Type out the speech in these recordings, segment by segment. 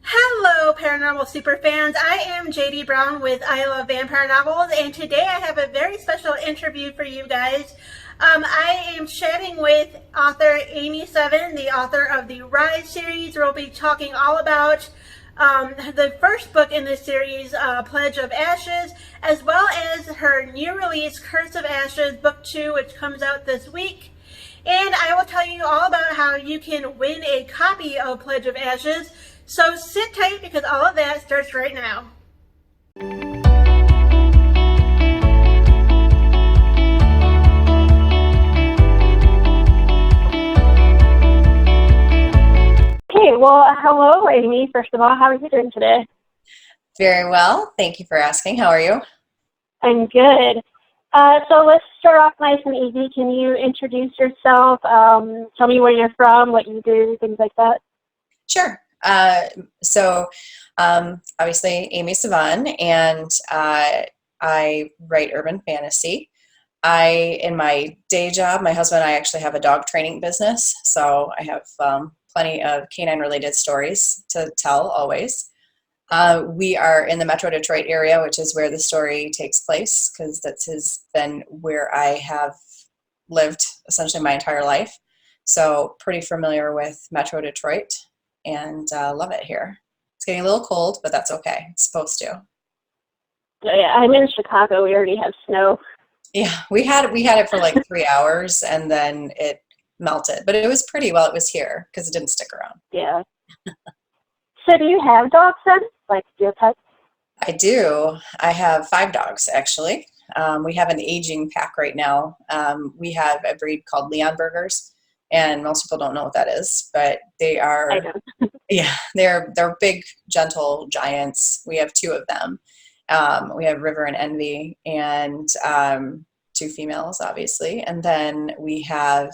Hello, paranormal superfans. I am JD Brown with I Love Vampire Novels, and today I have a very special interview for you guys. I am chatting with author Amy Sevan, the author of the Rise series. We'll be talking all about the first book in this series, Pledge of Ashes, as well as her new release, Curse of Ashes, Book 2, which comes out this week. And I will tell you all about how you can win a copy of Pledge of Ashes. So sit tight because all of that starts right now. Okay, well, hello, Amy. First of all, how are you doing today? Very well. Thank you for asking. How are you? I'm good. So let's start off nice and easy. Can you introduce yourself? Tell me where you're from, what you do, things like that. Sure. Obviously, Amy Sevan, and I write urban fantasy. In my day job, my husband and I actually have a dog training business, so I have plenty of canine-related stories to tell always. We are in the Metro Detroit area, which is where the story takes place, because has been where I have lived essentially my entire life. So pretty familiar with Metro Detroit, and love it here. It's getting a little cold, but that's okay. It's supposed to. Yeah, I'm in Chicago. We already have snow. Yeah, we had it for like 3 hours, and then it melted. But it was pretty while it was here because it didn't stick around. Yeah. So do you have dogs then? Like, do you have pets? I do. I have 5 dogs actually. We have an aging pack right now. We have a breed called Leon Burgers, and most people don't know what that is, but they I are, know. yeah, they're big, gentle giants. We have 2 of them. We have River and Envy, and 2 females, obviously, and then we have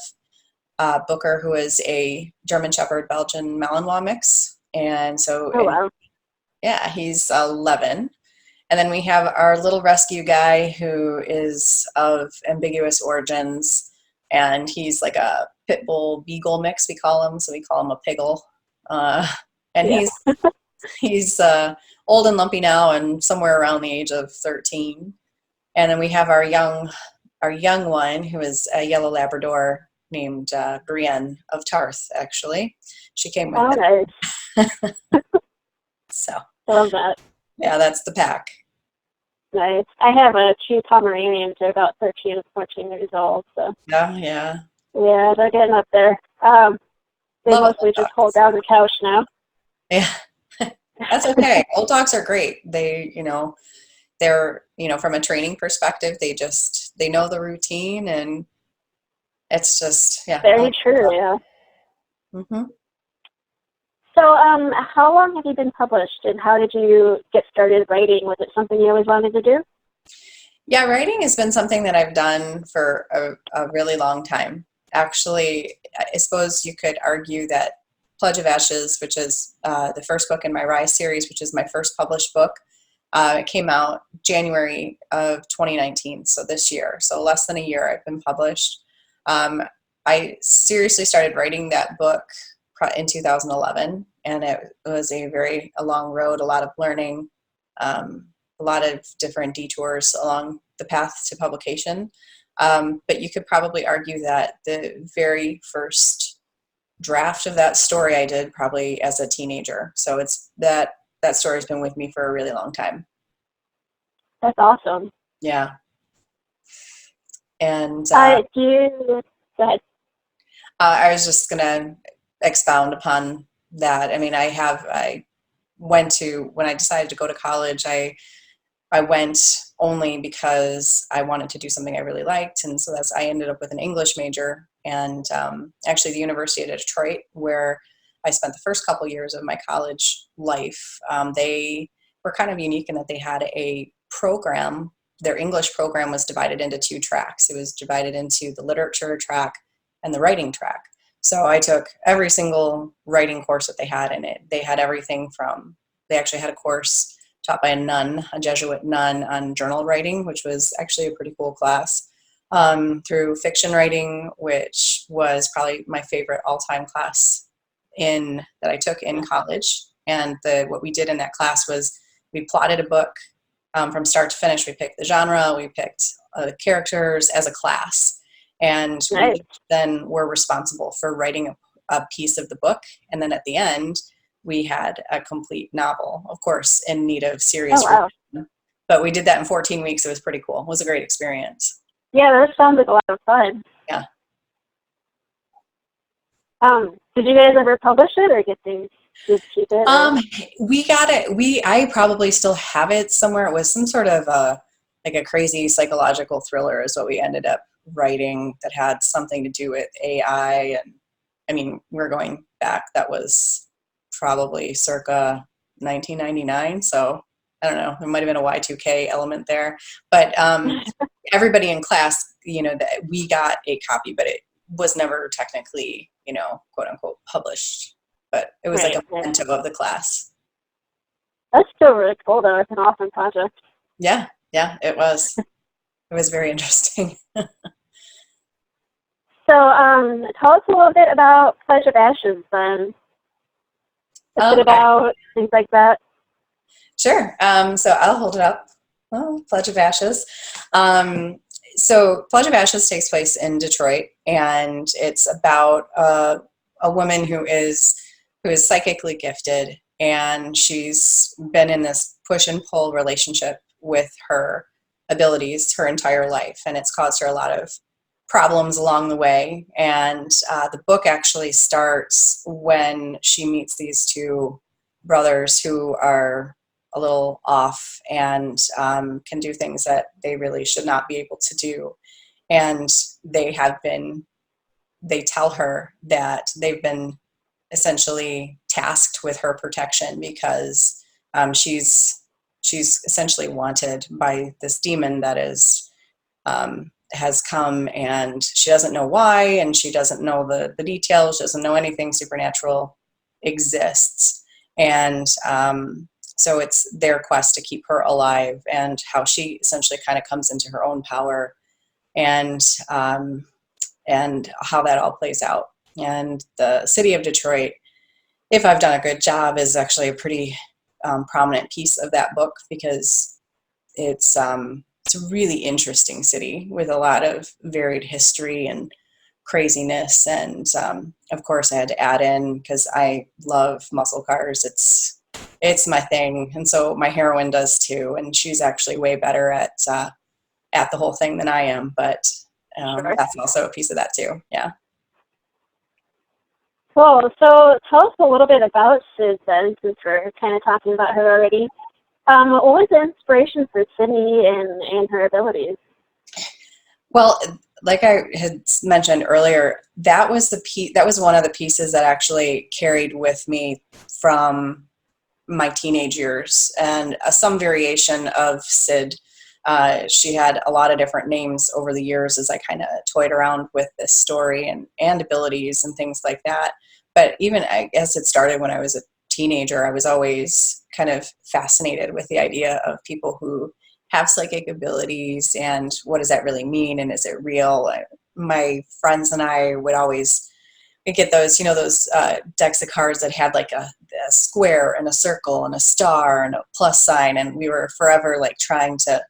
Booker, who is a German Shepherd Belgian Malinois mix, and so Oh, and wow. yeah, he's 11. And then we have our little rescue guy who is of ambiguous origins, and he's like a pit bull beagle mix, we call him. So we call him a piggle. Uh, and Yeah. he's old and lumpy now, and somewhere around the age of 13. And then we have our young one who is a yellow Labrador named Brienne of Tarth. Actually, she came with Oh, it. nice. So I love that. yeah, that's the pack. Nice. I have a two Pomeranians. They're about 13 and 14 years old. So, Yeah, yeah. yeah, they're getting up there. They Love mostly old just hold dogs. down the couch now. Yeah, that's okay. Old dogs are great. They're, from a training perspective, they know the routine, and it's just, yeah. I Very like old true, dogs. yeah. Hmm. So, how long have you been published, and how did you get started writing? Was it something you always wanted to do? Yeah, writing has been something that I've done for a really long time. Actually, I suppose you could argue that Pledge of Ashes, which is the first book in my Rise series, which is my first published book, it came out January of 2019, so this year. So less than a year I've been published. Um, I seriously started writing that book in 2011, and it was a long road, a lot of learning, a lot of different detours along the path to publication. But you could probably argue that the very first draft of that story I did probably as a teenager. So it's that story's been with me for a really long time. That's awesome. Yeah. And Do you, go ahead. I was just gonna expound upon that. I mean, I went to when I decided to go to college. I went only because I wanted to do something I really liked, and so I ended up with an English major, and actually the University of Detroit, where I spent the first couple years of my college life. They were kind of unique in that they had a program. Their English program was divided into 2 tracks. It was divided into the literature track and the writing track. So I took every single writing course that they had in it. They had everything from, they actually had a course taught by a nun, a Jesuit nun, on journal writing, which was actually a pretty cool class, through fiction writing, which was probably my favorite all-time class that I took in college. And what we did in that class was we plotted a book from start to finish. We picked the genre, we picked the characters as a class, and Nice. we then were responsible for writing a piece of the book. And then at the end, we had a complete novel, of course, in need of serious Oh, wow. revision. But we did that in 14 weeks. It was pretty cool. It was a great experience. Yeah, that sounds like a lot of fun. Yeah. Did you guys ever publish it or get to keep it? We got it. I probably still have it somewhere. It was some sort of like a crazy psychological thriller is what we ended up writing that had something to do with AI. And I mean, we're going back. That was probably circa 1999. So I don't know. There might have been a Y2K element there. But everybody in class, we got a copy, but it was never technically, quote unquote, published. But it was like a memento of the class. That's still really cool, though. It's an awesome project. Yeah, it was. It was very interesting. So, tell us a little bit about Pledge of Ashes, then. What's it about? Things like that. Sure. So I'll hold it up. Oh, Pledge of Ashes. So Pledge of Ashes takes place in Detroit, and it's about a woman who is psychically gifted, and she's been in this push and pull relationship with her abilities her entire life, and it's caused her a lot of problems along the way. And the book actually starts when she meets these two brothers who are a little off and can do things that they really should not be able to do. And they tell her that they've been essentially tasked with her protection because she's essentially wanted by this demon that has come, and she doesn't know why, and she doesn't know the details. She doesn't know anything supernatural exists. And so it's their quest to keep her alive, and how she essentially kind of comes into her own power, and how that all plays out. And the city of Detroit, if I've done a good job, is actually a pretty prominent piece of that book, because it's a really interesting city with a lot of varied history and craziness. And of course I had to add in, because I love muscle cars. It's my thing. And so my heroine does too. And she's actually way better at the whole thing than I am. But Sure. that's also a piece of that too. Yeah. Cool. So tell us a little bit about Sid then, since we're kind of talking about her already. What was the inspiration for Sydney and her abilities? Well, like I had mentioned earlier, that was one of the pieces that actually carried with me from my teenage years, and some variation of Sid. She had a lot of different names over the years as I kind of toyed around with this story and abilities and things like that. But even, I guess it started when I was a teenager. I was always kind of fascinated with the idea of people who have psychic abilities, and what does that really mean, and is it real? My friends and I would always get those, those decks of cards that had like a square and a circle and a star and a plus sign, and we were forever like trying to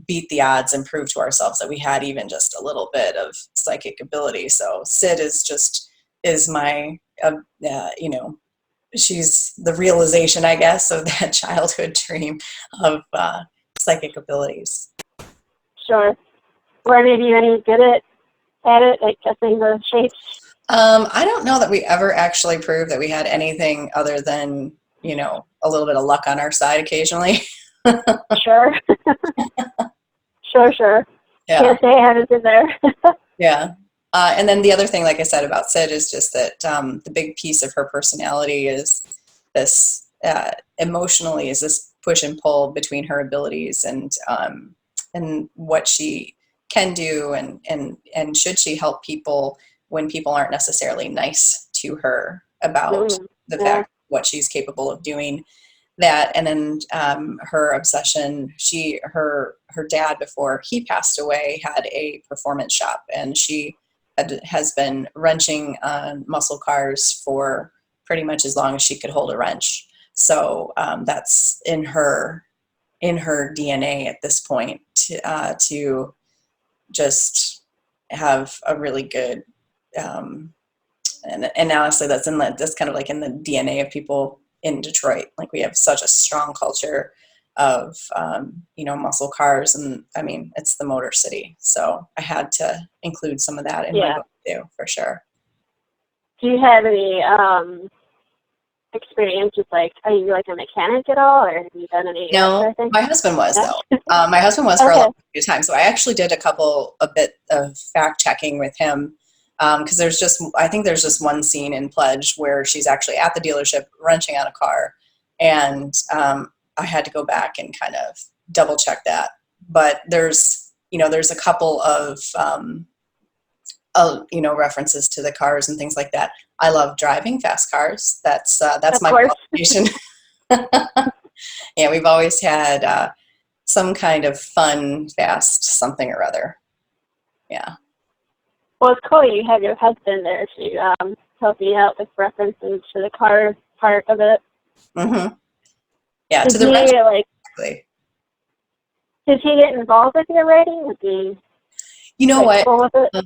beat the odds and prove to ourselves that we had even just a little bit of psychic ability. So Sid is my she's the realization, I guess, of that childhood dream of psychic abilities. Sure. Were maybe you any good at it, like guessing the shapes? I don't know that we ever actually proved that we had anything other than, a little bit of luck on our side occasionally. Sure. Sure. Yeah. Can't say I haven't been there. Yeah. And then the other thing, like I said about Sid, is just that the big piece of her personality is this emotionally is this push and pull between her abilities and what she can do, and should she help people when people aren't necessarily nice to her about the fact what she's capable of doing. That, and then her obsession, her dad, before he passed away, had a performance shop, and she has been wrenching on muscle cars for pretty much as long as she could hold a wrench. So that's in her DNA at this point to just have a really good and honestly that's kind of like in the DNA of people in Detroit. Like we have such a strong culture of muscle cars, and I mean it's the Motor City, so I had to include some of that in my book too, for sure. Do you have any experience with, like, are you like a mechanic at all, or have you done any? No, my husband was though. My husband was for a long time, so I actually did a bit of fact checking with him, because I think there's just one scene in Pledge where she's actually at the dealership wrenching on a car, and I had to go back and kind of double check that. But there's a couple of references to the cars and things like that. I love driving fast cars. That's my qualification. Yeah, we've always had some kind of fun, fast something or other. Yeah. Well, it's cool you have your husband there to help you out with references to the car part of it. Mm-hmm. Yeah, Did to the rest. Exactly. Did he get involved with your writing? Was he? You know what? Cool with it?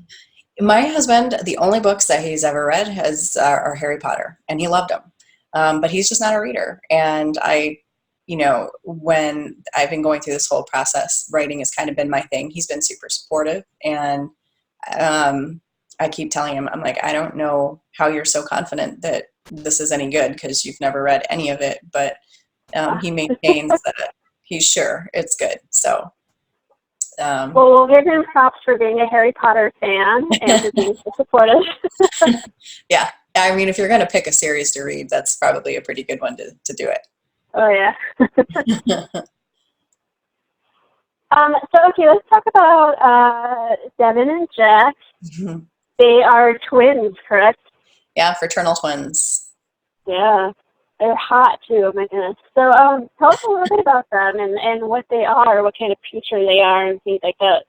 My husband, the only books that he's ever read are Harry Potter, and he loved them. But he's just not a reader. And when I've been going through this whole process, writing has kind of been my thing. He's been super supportive, and I keep telling him, I'm like, I don't know how you're so confident that this is any good because you've never read any of it. But he maintains that he's sure it's good. So. Well, we'll give him props for being a Harry Potter fan and for being so supportive. Yeah. I mean, if you're going to pick a series to read, that's probably a pretty good one to do it. Oh, yeah. So, okay, let's talk about Devin and Jack. Mm-hmm. They are twins, correct? Yeah, fraternal twins. Yeah. They're hot, too. Oh, my goodness. So, tell us a little bit about them and what they are, what kind of creature they are, and things like that.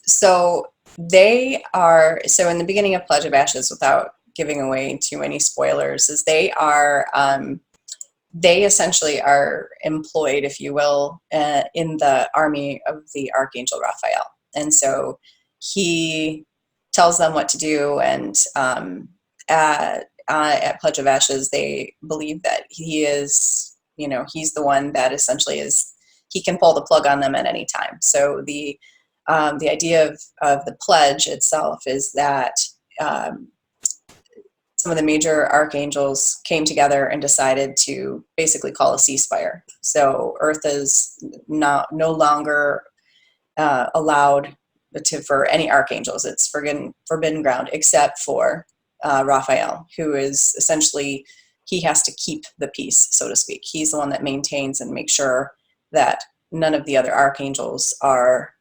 So they are, so in the beginning of Pledge of Ashes, without giving away too many spoilers, is they essentially are employed, if you will, in the army of the Archangel Raphael. And so he tells them what to do, and at Pledge of Ashes, they believe that he is, he's the one that essentially he can pull the plug on them at any time. So the idea of the pledge itself is that some of the major archangels came together and decided to basically call a ceasefire. So Earth is no longer allowed for any archangels. It's forbidden ground, except for Raphael, who is essentially, he has to keep the peace, so to speak. He's the one that maintains and makes sure that none of the other archangels are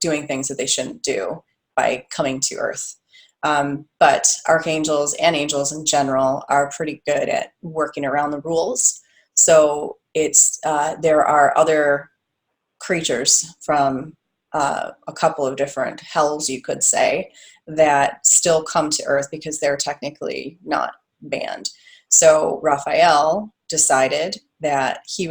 doing things that they shouldn't do by coming to Earth. But archangels and angels in general are pretty good at working around the rules. So there are other creatures from a couple of different hells, you could say, that still come to Earth because they're technically not banned. So Raphael decided that he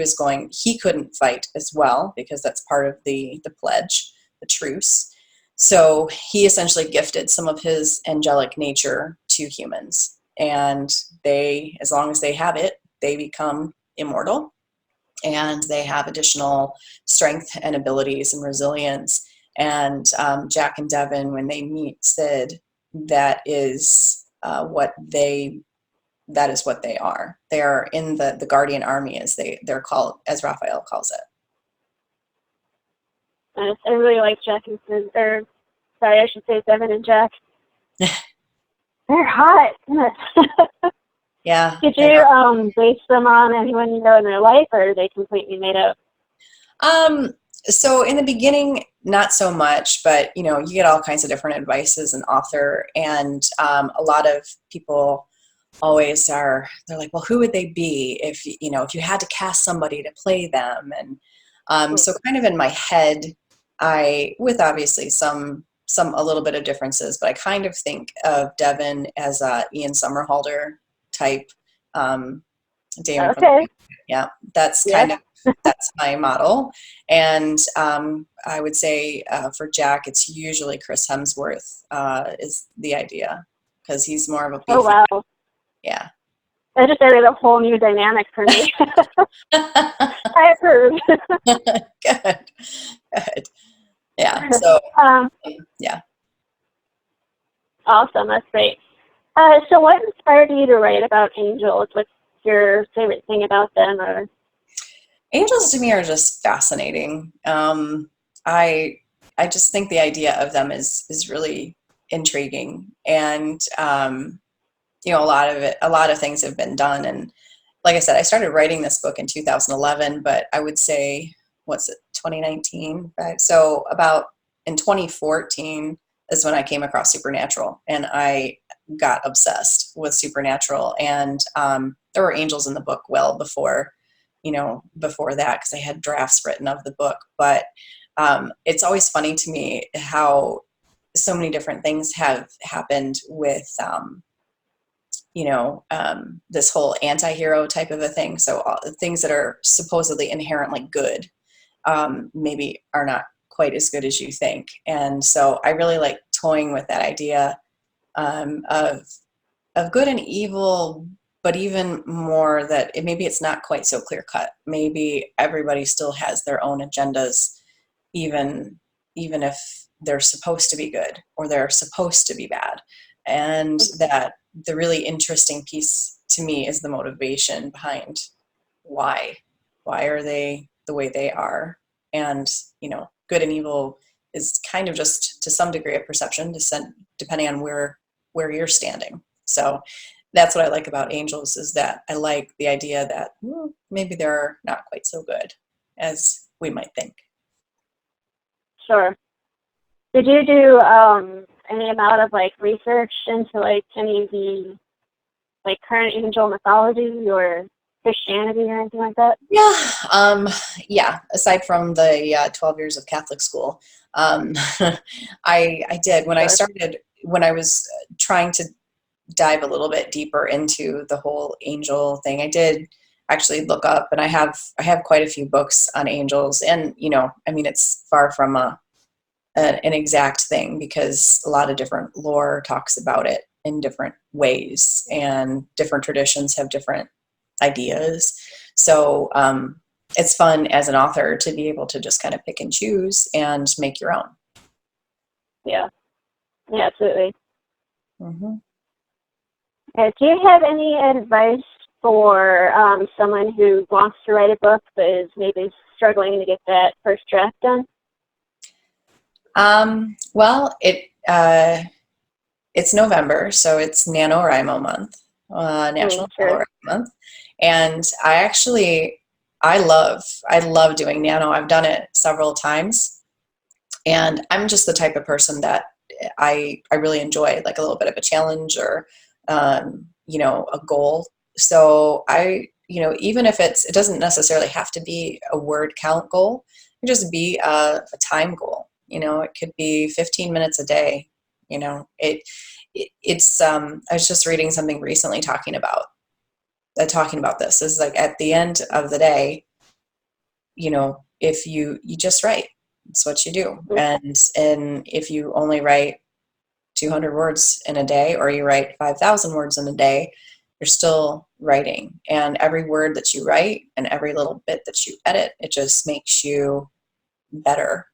couldn't fight as well because that's part of the pledge, the truce. So he essentially gifted some of his angelic nature to humans, and they, as long as they have it, they become immortal, and they have additional strength and abilities and resilience. And Jack and Devin, when they meet Sid, that is what they are. They are in the Guardian Army, as they're called, as Raphael calls it. Nice. I really like Jack and Sid, I should say Devin and Jack. They're hot. Yeah. Did you base them on anyone you know in their life, or are they completely made up? So in the beginning, not so much, but you get all kinds of different advice as an author, and a lot of people always they're like, well, who would they be if you had to cast somebody to play them? And so kind of in my head, with obviously some a little bit of differences, but I kind of think of Devin as a Ian Somerhalder type. Damon from Okay. yeah, that's Yes. kind of that's my model. And I would say for Jack, it's usually Chris Hemsworth is the idea, because he's more of a Oh, beefy. wow. Yeah. That just added a whole new dynamic for me. I approve. Good. Good. Yeah. So um, yeah. awesome. That's great. So what inspired you to write about angels? What's your favorite thing about them? Or Angels to me are just fascinating. I I just think the idea of them is really intriguing, and a lot of things have been done. And like I said, I started writing this book in 2011, but I would say, what's it, 2019? Right? So about in 2014 is when I came across Supernatural, and I got obsessed with Supernatural. And there were angels in the book well before, before that, because I had drafts written of the book. But it's always funny to me how so many different things have happened with this whole anti-hero type of a thing. So things that are supposedly inherently good maybe are not quite as good as you think. And so I really like toying with that idea of good and evil, but even more that maybe it's not quite so clear cut. Maybe everybody still has their own agendas, even if they're supposed to be good or they're supposed to be bad. And that the really interesting piece to me is the motivation behind why are they the way they are. And good and evil is kind of just to some degree of perception, depending on where you're standing. So that's what I like about angels, is that I like the idea that maybe they're not quite so good as we might think. sure. Did you do any amount of research into any of the current angel mythology or Christianity or anything like that? Yeah. Aside from the 12 years of Catholic school, I did when I was trying to dive a little bit deeper into the whole angel thing. I did actually look up, and I have quite a few books on angels, and it's far from an exact thing, because a lot of different lore talks about it in different ways, and different traditions have different ideas. So it's fun as an author to be able to just kind of pick and choose and make your own. Yeah, absolutely. Mm-hmm. Do you have any advice for someone who wants to write a book but is maybe struggling to get that first draft done? Well, it's November, so it's NaNoWriMo month, National Sure. NaNoWriMo month, and I love doing nano. I've done it several times, and I'm just the type of person that I really enjoy like a little bit of a challenge, or a goal. So even if it doesn't necessarily have to be a word count goal, it can just be a time goal. It could be 15 minutes a day. It's I was just reading something recently talking about this. Is like at the end of the day, if you just write, it's what you do. And if you only write 200 words in a day, or you write 5,000 words in a day, you're still writing. And every word that you write and every little bit that you edit, it just makes you better.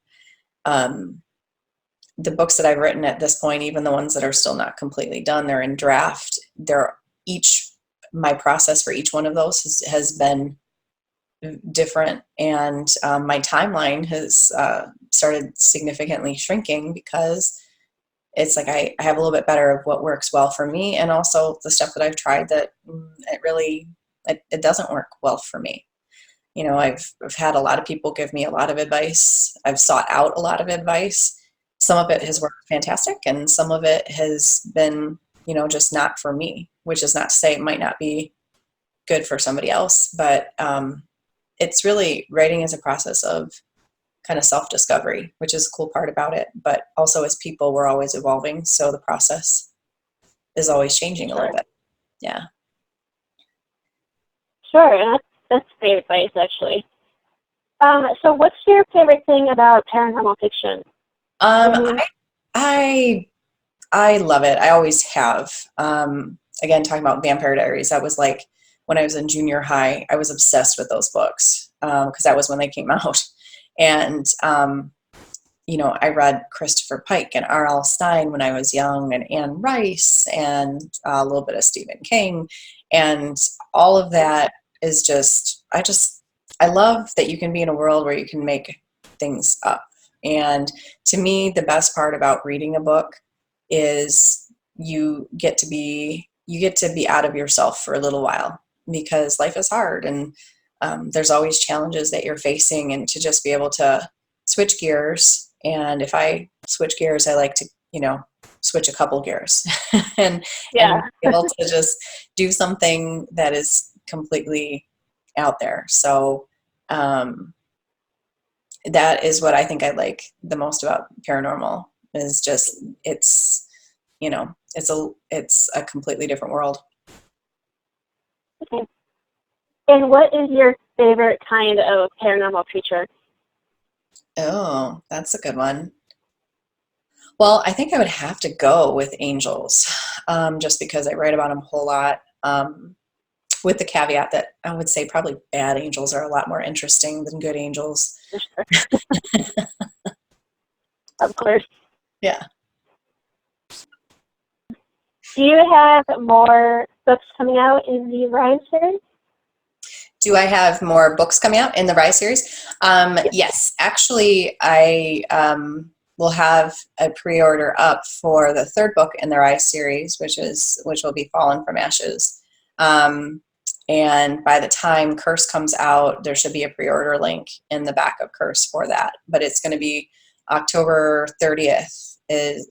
The books that I've written at this point, even the ones that are still not completely done, they're in draft. My process for each one of those has been different, and my timeline has started significantly shrinking, because it's like I have a little bit better of what works well for me, and also the stuff that I've tried that it doesn't work well for me. I've had a lot of people give me a lot of advice. I've sought out a lot of advice. Some of it has worked fantastic, and some of it has been, just not for me, which is not to say it might not be good for somebody else. But it's really, writing is a process of kind of self-discovery, which is a cool part about it. But also as people, we're always evolving. So the process is always changing a little bit. Yeah. Sure, and that's great advice, actually. So what's your favorite thing about paranormal fiction? I love it. I always have. Again, talking about Vampire Diaries, that was like when I was in junior high, I was obsessed with those books because that was when they came out. And, you know, I read Christopher Pike and R.L. Stine when I was young, and Anne Rice, and a little bit of Stephen King. And all of that is just, I love that you can be in a world where you can make things up. And to me, the best part about reading a book is you get to be out of yourself for a little while, because life is hard, and there's always challenges that you're facing, and to just be able to switch gears. And if I switch gears, I like to, you know, switch a couple gears and be able to just do something that is completely out there. So that is what I think I like the most about paranormal, is just, it's, you know, it's a completely different world. Okay. And what is your favorite kind of paranormal creature? Oh, that's a good one. Well, I think I would have to go with angels, just because I write about them a whole lot, with the caveat that I would say probably bad angels are a lot more interesting than good angels. Of course. Yeah. Do you have more books coming out in the Rhyme series? Do I have more books coming out in the Rise series? Yes. Actually, I will have a pre-order up for the third book in the Rise series, which will be Fallen from Ashes. And by the time Curse comes out, there should be a pre-order link in the back of Curse for that. But it's going to be October 30th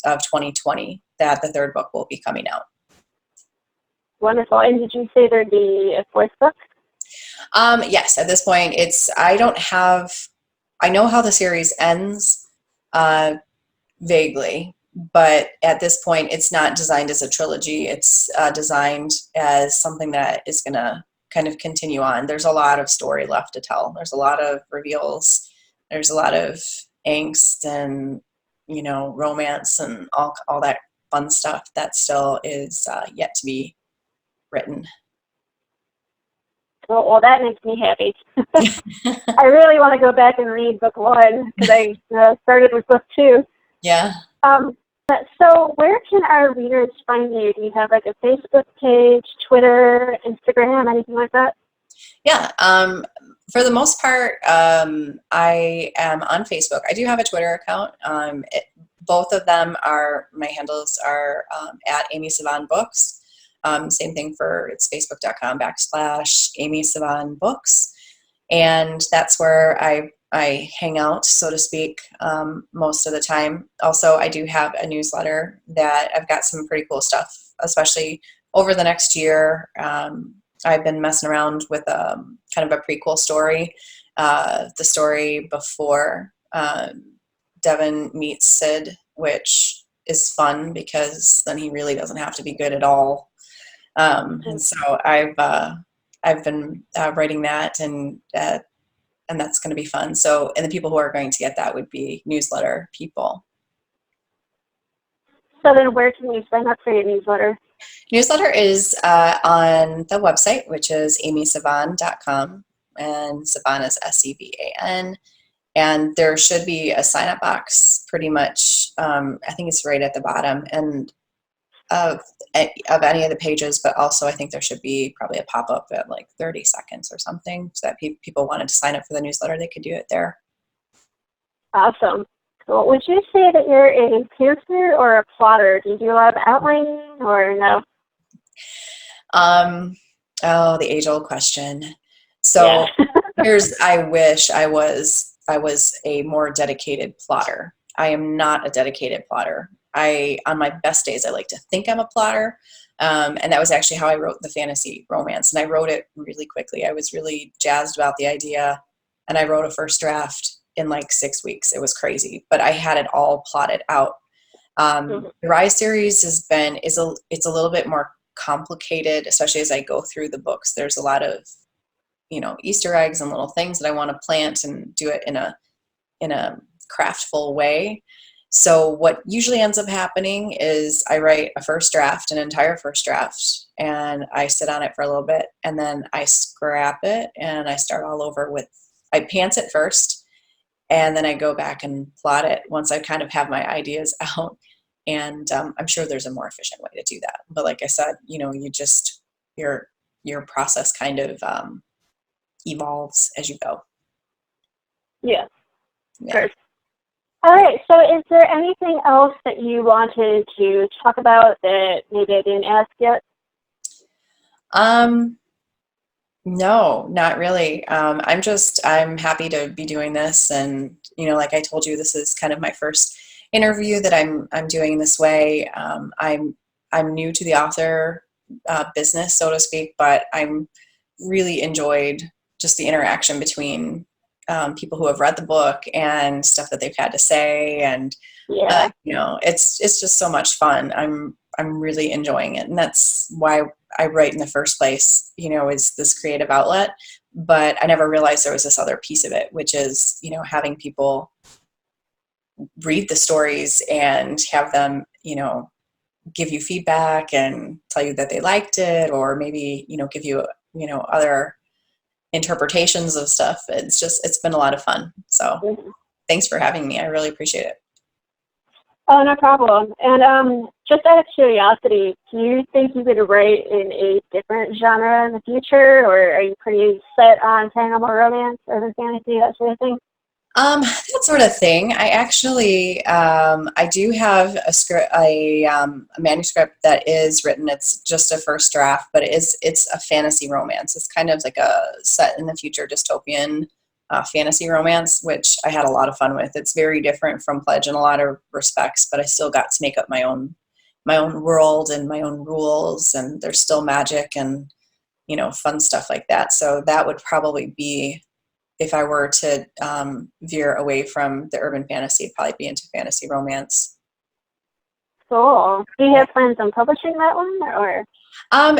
of 2020 that the third book will be coming out. Wonderful. And did you say there'd be a fourth book? Yes, at this point, I know how the series ends, vaguely, but at this point, it's not designed as a trilogy. It's designed as something that is going to kind of continue on. There's a lot of story left to tell. There's a lot of reveals. There's a lot of angst and, you know, romance and all that fun stuff that still is yet to be written. Well, that makes me happy. I really want to go back and read book 1 because I started with book 2. Yeah. So where can our readers find you? Do you have like a Facebook page, Twitter, Instagram, anything like that? Yeah. For the most part, I am on Facebook. I do have a Twitter account. Both of them my handles are at Amy Sevan Books. Same thing it's facebook.com/Amy Sevan Books. And that's where I hang out, so to speak, most of the time. Also, I do have a newsletter that I've got some pretty cool stuff, especially over the next year. I've been messing around with kind of a prequel story, the story before Devin meets Sid, which is fun because then he really doesn't have to be good at all. And so I've been writing that, and that's going to be fun. So, and the people who are going to get that would be newsletter people. So then where can you sign up for your newsletter? Newsletter is on the website, which is amysevan.com, and Sevan is Sevan. And there should be a sign-up box pretty much, I think it's right at the bottom, and of any of the pages, but also I think there should be probably a pop-up at like 30 seconds or something, so that people wanted to sign up for the newsletter, they could do it there. Awesome. Cool. Would you say that you're a pantser or a plotter? Do you do a lot of outlining or no? Oh, the age-old question. So I wish I was a more dedicated plotter. I am not a dedicated plotter. On my best days, I like to think I'm a plotter. And that was actually how I wrote the fantasy romance. And I wrote it really quickly. I was really jazzed about the idea. And I wrote a first draft in like 6 weeks. It was crazy, but I had it all plotted out. The Rise series it's a little bit more complicated, especially as I go through the books. There's a lot of, Easter eggs and little things that I want to plant and do it in a craftful way. So what usually ends up happening is I write an entire first draft, and I sit on it for a little bit, and then I scrap it and I start all over I pants it first, and then I go back and plot it once I kind of have my ideas out. And I'm sure there's a more efficient way to do that. But like I said, your process kind of evolves as you go. Yeah. Yeah. All right. So is there anything else that you wanted to talk about that maybe I didn't ask yet? No, not really. I'm happy to be doing this. And, like I told you, this is kind of my first interview that I'm doing this way. I'm new to the author business, so to speak, but I'm really enjoyed just the interaction between people who have read the book and stuff that they've had to say. And, Yeah. it's just so much fun. I'm really enjoying it. And that's why I write in the first place, is this creative outlet. But I never realized there was this other piece of it, which is, having people read the stories and have them, give you feedback and tell you that they liked it, or maybe, give you, other interpretations of stuff. It's been a lot of fun. So thanks for having me. I really appreciate it. Oh, no problem. And just out of curiosity, do you think you could write in a different genre in the future, or are you pretty set on paranormal romance, urban fantasy, that sort of thing? That sort of thing. I actually, I do have a manuscript that is written. It's just a first draft, but it's a fantasy romance. It's kind of like a set in the future dystopian fantasy romance, which I had a lot of fun with. It's very different from Pledge in a lot of respects, but I still got to make up my own world and my own rules, and there's still magic and, fun stuff like that. So that would probably be, if I were to veer away from the urban fantasy, it'd probably be into fantasy romance. Cool. Do you have plans on publishing that one, or?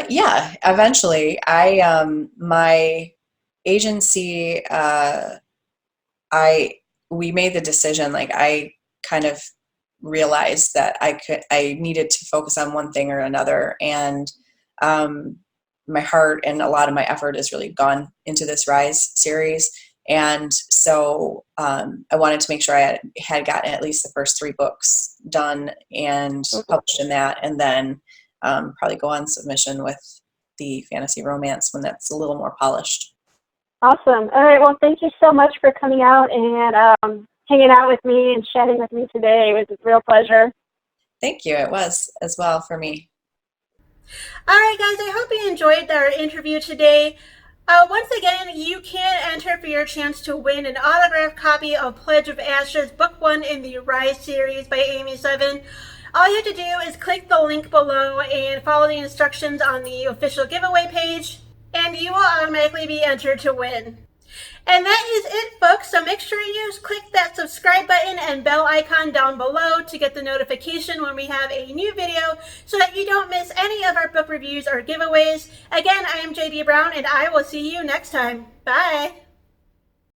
Yeah, eventually. My agency, we made the decision, like I kind of realized that I needed to focus on one thing or another. And my heart and a lot of my effort has really gone into this Rise series. And so I wanted to make sure I had gotten at least the first 3 books done and published in that, and then probably go on submission with the fantasy romance when that's a little more polished. Awesome. All right. Well, thank you so much for coming out and hanging out with me and chatting with me today. It was a real pleasure. Thank you. It was as well for me. All right, guys, I hope you enjoyed our interview today. Once again, you can enter for your chance to win an autographed copy of Pledge of Ashes, Book 1 in the Rise series by Amy Sevan. All you have to do is click the link below and follow the instructions on the official giveaway page, and you will automatically be entered to win. And that is it, folks. So make sure you click that subscribe button and bell icon down below to get the notification when we have a new video so that you don't miss any of our book reviews or giveaways. Again, I am JD Brown, and I will see you next time. Bye.